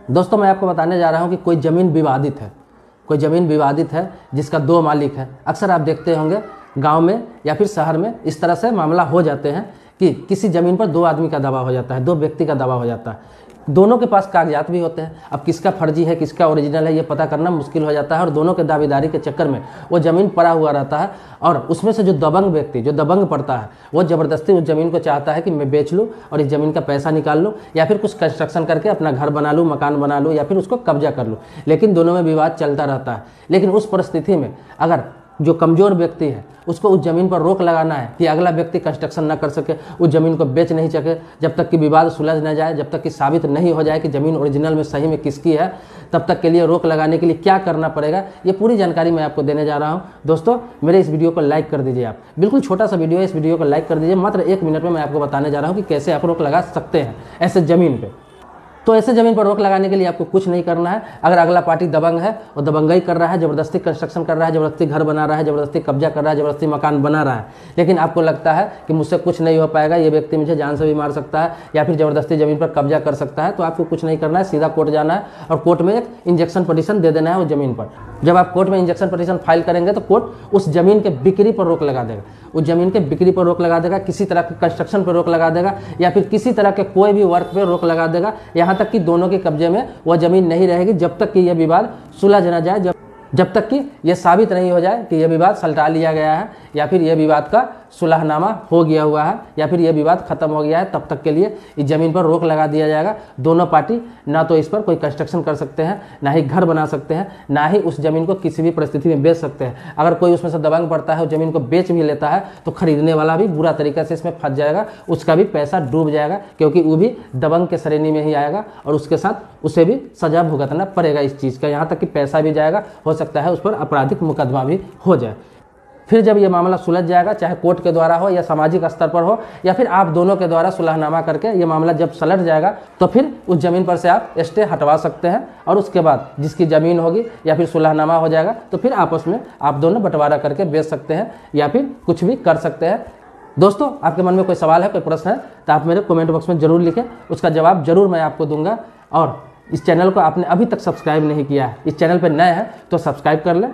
दोस्तों मैं आपको बताने जा रहा हूँ कि कोई ज़मीन विवादित है, कोई ज़मीन विवादित है जिसका 2 मालिक है। अक्सर आप देखते होंगे गांव में या फिर शहर में इस तरह से मामला हो जाते हैं कि किसी ज़मीन पर 2 आदमी का दावा हो जाता है, 2 व्यक्ति का दावा हो जाता है। दोनों के पास कागजात भी होते हैं। अब किसका फर्जी है किसका ओरिजिनल है ये पता करना मुश्किल हो जाता है और दोनों के दावेदारी के चक्कर में वो ज़मीन पड़ा हुआ रहता है। और उसमें से जो दबंग व्यक्ति जो दबंग पड़ता है वो ज़बरदस्ती उस ज़मीन को चाहता है कि मैं बेच लूँ और इस ज़मीन का पैसा निकाल लूँ या फिर कुछ कंस्ट्रक्शन करके अपना घर बना लूँ, मकान बना लूँ या फिर उसको कब्जा कर लूँ। लेकिन दोनों में विवाद चलता रहता है। लेकिन उस परिस्थिति में अगर जो कमज़ोर व्यक्ति है उसको उस ज़मीन पर रोक लगाना है कि अगला व्यक्ति कंस्ट्रक्शन ना कर सके, उस ज़मीन को बेच नहीं सके, जब तक कि विवाद सुलझ न जाए, जब तक कि साबित नहीं हो जाए कि ज़मीन ओरिजिनल में सही में किसकी है, तब तक के लिए रोक लगाने के लिए क्या करना पड़ेगा ये पूरी जानकारी मैं आपको देने जा रहा हूं। दोस्तों मेरे इस वीडियो को लाइक कर दीजिए। आप बिल्कुल छोटा सा वीडियो है, इस वीडियो को लाइक कर दीजिए। मात्र 1 मिनट में मैं आपको बताने जा रहा हूँ कि कैसे आप रोक लगा सकते हैं ऐसे ज़मीन पर। तो ऐसे ज़मीन पर रोक लगाने के लिए आपको कुछ नहीं करना है। अगर अगला पार्टी दबंग है और दबंगई कर रहा है, ज़बरदस्ती कंस्ट्रक्शन कर रहा है, ज़बरदस्ती घर बना रहा है, ज़बरदस्ती कब्जा कर रहा है, ज़बरदस्ती मकान बना रहा है, लेकिन आपको लगता है कि मुझसे कुछ नहीं हो पाएगा, ये व्यक्ति मुझे जान से भी मार सकता है या फिर ज़बरदस्ती ज़मीन पर कब्जा कर सकता है, तो आपको कुछ नहीं करना है, सीधा कोर्ट जाना है और कोर्ट में एक इंजेक्शन पिटीशन दे देना है उस ज़मीन पर। जब आप कोर्ट में इंजेक्शन पिटीशन फाइल करेंगे तो कोर्ट उस ज़मीन के बिक्री पर रोक लगा देगा, उस ज़मीन के बिक्री पर रोक लगा देगा, किसी तरह के कंस्ट्रक्शन पर रोक लगा देगा या फिर किसी तरह के कोई भी वर्क पर रोक लगा देगा, यहाँ तक कि दोनों के कब्जे में वह ज़मीन नहीं रहेगी जब तक कि यह विवाद सुलझ न जाए, जब तक कि यह साबित नहीं हो जाए कि यह विवाद सलटा लिया गया है या फिर यह विवाद का सुलहनामा हो गया हुआ है या फिर यह विवाद खत्म हो गया है, तब तक के लिए इस ज़मीन पर रोक लगा दिया जाएगा। दोनों पार्टी ना तो इस पर कोई कंस्ट्रक्शन कर सकते हैं, ना ही घर बना सकते हैं, ना ही उस ज़मीन को किसी भी परिस्थिति में बेच सकते हैं। अगर कोई उसमें से दबंग पड़ता है, उस ज़मीन को बेच भी लेता है तो खरीदने वाला भी बुरा तरीके से इसमें फंस जाएगा, उसका भी पैसा डूब जाएगा, क्योंकि वो भी दबंग के श्रेणी में ही आएगा और उसके साथ उसे भी सजा भुगतना पड़ेगा इस चीज़ का। यहाँ तक कि पैसा भी जाएगा, हो सकता है उस पर आपराधिक मुकदमा भी हो जाए। फिर जब ये मामला सुलझ जाएगा, चाहे कोर्ट के द्वारा हो या सामाजिक स्तर पर हो या फिर आप दोनों के द्वारा सुलहनामा करके ये मामला जब सलट जाएगा तो फिर उस ज़मीन पर से आप स्टे हटवा सकते हैं और उसके बाद जिसकी ज़मीन होगी या फिर सुलहनामा हो जाएगा तो फिर आपस में आप दोनों बंटवारा करके बेच सकते हैं या फिर कुछ भी कर सकते हैं। दोस्तों आपके मन में कोई सवाल है, कोई प्रश्न है तो आप मेरे कमेंट बॉक्स में ज़रूर लिखें, उसका जवाब ज़रूर मैं आपको दूंगा। और इस चैनल को आपने अभी तक सब्सक्राइब नहीं किया है, इस चैनल पर नए हैं तो सब्सक्राइब कर लें।